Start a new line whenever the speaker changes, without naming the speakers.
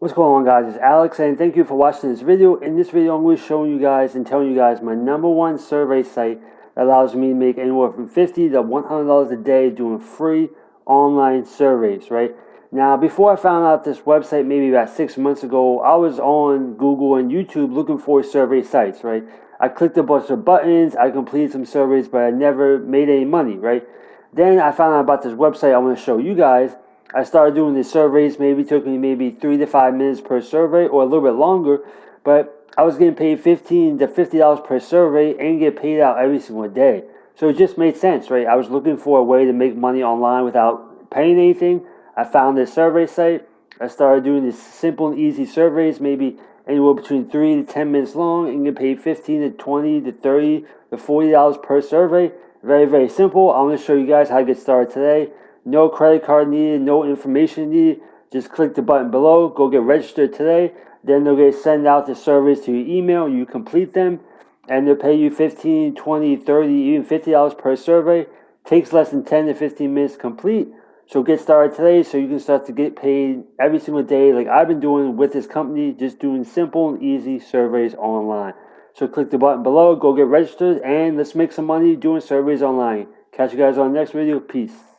What's going on, guys? It's Alex, and thank you for watching this video. In this video, I'm going to be showing you guys and telling you guys my #1 survey site that allows me to make anywhere from $50 to $100 a day doing free online surveys, right? Now, before I found out this website maybe about 6 months ago, I was on Google and YouTube looking for survey sites, right? I clicked a bunch of buttons, I completed some surveys, but I never made any money, right? Then I found out about this website I want to show you guys. I started doing the surveys. Maybe it took me maybe 3 to 5 minutes per survey, or a little bit longer. But I was getting paid $15 to $50 per survey and get paid out every single day. So it just made sense, right? I was looking for a way to make money online without paying anything. I found this survey site. I started doing these simple and easy surveys, maybe anywhere between 3 to 10 minutes long, and get paid 15 to 20 to 30 to $40 per survey. Very, very simple. I'm going to show you guys how to get started today. No credit card needed, no information needed. Just click the button below, go get registered today. Then they'll get send out the surveys to your email. You complete them, and they'll pay you 15, 20, 30, even $50 per survey. Takes less than 10 to 15 minutes to complete. So get started today so you can start to get paid every single day like I've been doing with this company, just doing simple and easy surveys online. So click the button below, go get registered, and let's make some money doing surveys online. Catch you guys on the next video. Peace.